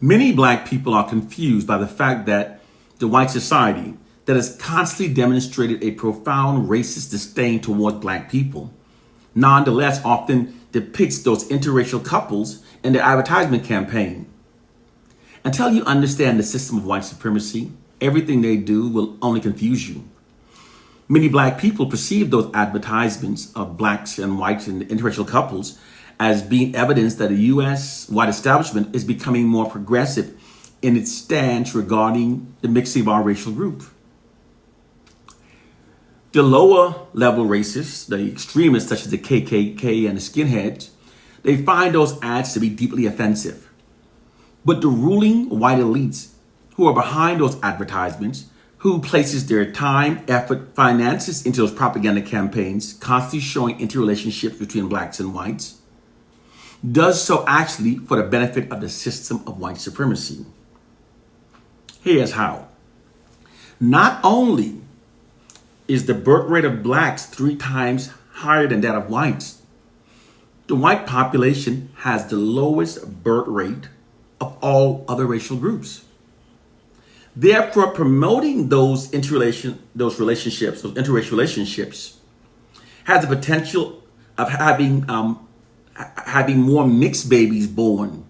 Many black people are confused by the fact that the white society that has constantly demonstrated a profound racist disdain towards black people, nonetheless often depicts those interracial couples in their advertisement campaign. Until you understand the system of white supremacy, everything they do will only confuse you. Many black people perceive those advertisements of blacks and whites and interracial couples as being evidence that the U.S. white establishment is becoming more progressive in its stance regarding the mixing of our racial group. The lower level racists, the extremists such as the KKK and the skinheads, they find those ads to be deeply offensive. But the ruling white elites who are behind those advertisements, who places their time, effort, finances into those propaganda campaigns, constantly showing interrelationships between blacks and whites, does so actually for the benefit of the system of white supremacy. Here's how. Not only is the birth rate of blacks 3 times higher than that of whites, the white population has the lowest birth rate of all other racial groups. Therefore, promoting those interracial relationships, has the potential of having more mixed babies born,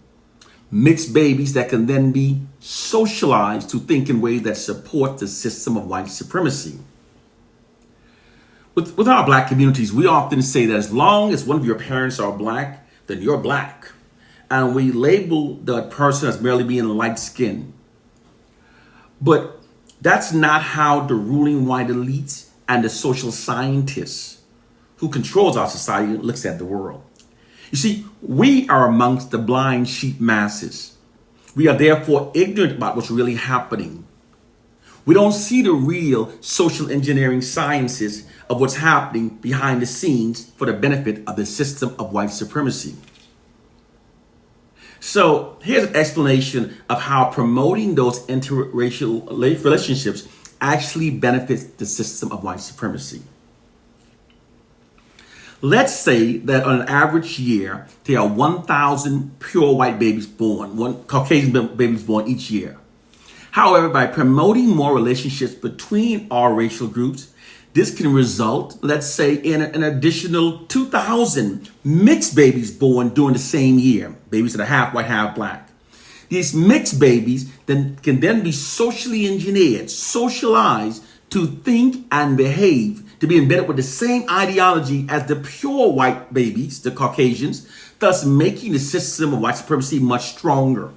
mixed babies that can then be socialized to think in ways that support the system of white supremacy. With our black communities, we often say that as long as one of your parents are black, then you're black. And we label the person as merely being light skinned. But that's not how the ruling white elites and the social scientists who controls our society looks at the world. You see, we are amongst the blind sheep masses. We are therefore ignorant about what's really happening. We don't see the real social engineering sciences of what's happening behind the scenes for the benefit of the system of white supremacy. So here's an explanation of how promoting those interracial relationships actually benefits the system of white supremacy. Let's say that on an average year, there are 1,000 pure white babies born, one Caucasian babies born each year. However, by promoting more relationships between our racial groups, this can result, let's say, in an additional 2,000 mixed babies born during the same year, babies that are half white, half black. These mixed babies can then be socially engineered, socialized to think and behave, to be embedded with the same ideology as the pure white babies, the Caucasians, thus making the system of white supremacy much stronger.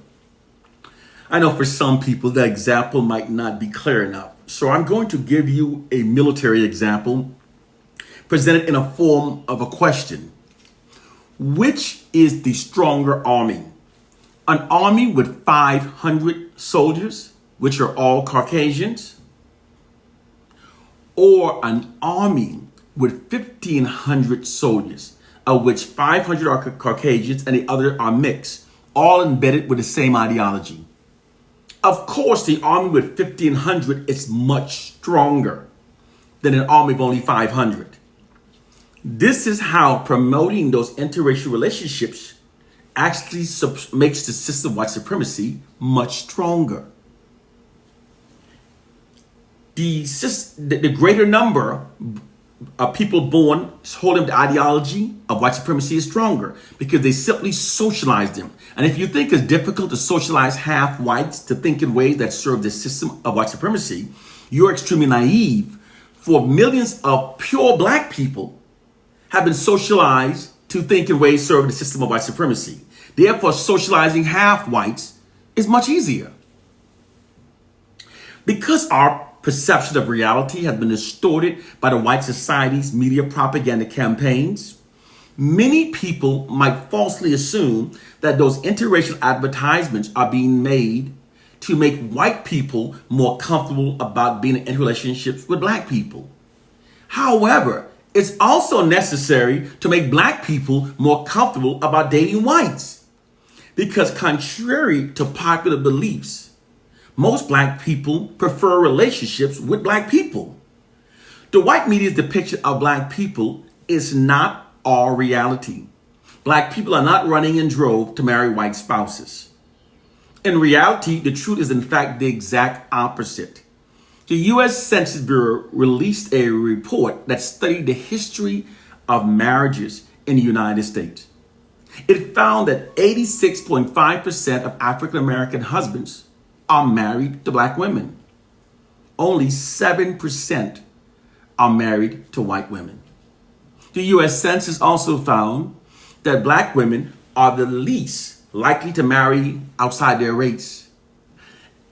I know for some people the example might not be clear enough. So I'm going to give you a military example presented in a form of a question. Which is the stronger army? An army with 500 soldiers, which are all Caucasians, or an army with 1,500 soldiers, of which 500 are Caucasians and the other are mixed, all embedded with the same ideology? Of course, the army with 1,500 is much stronger than an army of only 500. This is how promoting those interracial relationships actually makes the system of white supremacy much stronger. The greater number of people born holding the ideology of white supremacy is stronger because they simply socialize them. And if you think it's difficult to socialize half whites to think in ways that serve the system of white supremacy, you're extremely naive. For millions of pure black people have been socialized to think in ways serving the system of white supremacy. Therefore, socializing half whites is much easier. Because our perception of reality has been distorted by the white society's media propaganda campaigns, many people might falsely assume that those interracial advertisements are being made to make white people more comfortable about being in relationships with black people. However, it's also necessary to make black people more comfortable about dating whites. Because contrary to popular beliefs, most black people prefer relationships with black people. The white media's depiction of black people is not our reality. Black people are not running in droves to marry white spouses. In reality, the truth is in fact the exact opposite. The U.S. Census Bureau released a report that studied the history of marriages in the United States. It found that 86.5% of African American husbands are married to black women. Only 7% are married to white women. The U.S. Census also found that black women are the least likely to marry outside their race,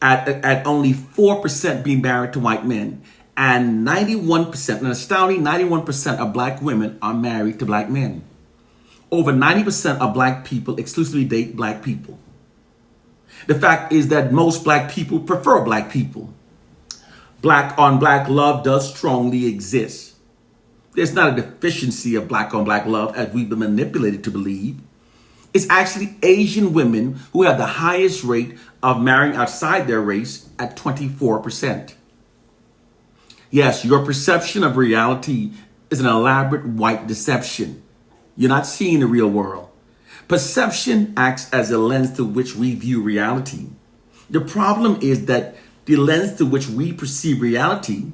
at only 4% being married to white men, and 91%, an astounding 91% of black women are married to black men. Over 90% of black people exclusively date black people. The fact is that most black people prefer black people. Black on black love does strongly exist. There's not a deficiency of black on black love as we've been manipulated to believe. It's actually Asian women who have the highest rate of marrying outside their race at 24%. Yes, your perception of reality is an elaborate white deception. You're not seeing the real world. Perception acts as a lens through which we view reality. The problem is that the lens through which we perceive reality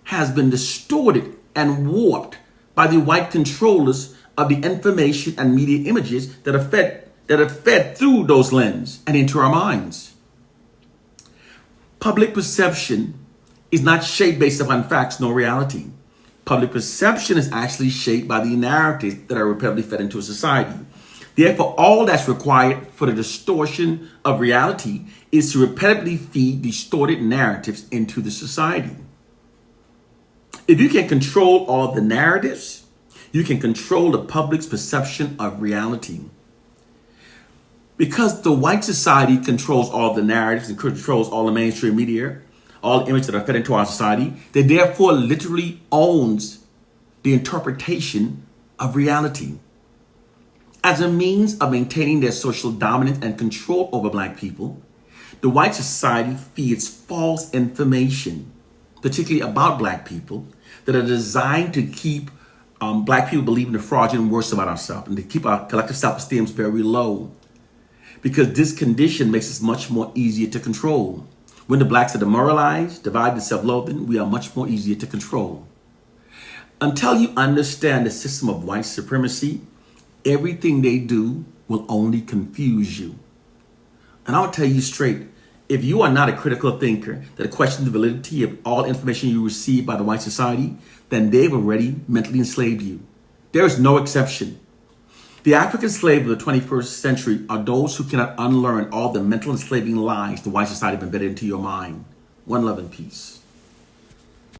has been distorted and warped by the white controllers of the information and media images that are fed through those lenses and into our minds. Public perception is not shaped based upon facts nor reality. Public perception is actually shaped by the narratives that are repeatedly fed into a society. Therefore, all that's required for the distortion of reality is to repeatedly feed distorted narratives into the society. If you can control all of the narratives, you can control the public's perception of reality. Because the white society controls all of the narratives and controls all the mainstream media, all the images that are fed into our society, they therefore literally owns the interpretation of reality. As a means of maintaining their social dominance and control over black people, the white society feeds false information, particularly about black people, that are designed to keep black people believing the fraudulent worst about ourselves and to keep our collective self-esteem very low. Because this condition makes us much more easier to control. When the blacks are demoralized, divided, and self-loathing, we are much more easier to control. Until you understand the system of white supremacy, everything they do will only confuse you. And I'll tell you straight, if you are not a critical thinker that questions the validity of all information you receive by the white society, then they've already mentally enslaved you. There is no exception. The African slave of the 21st century are those who cannot unlearn all the mental enslaving lies the white society have embedded into your mind. One love and peace.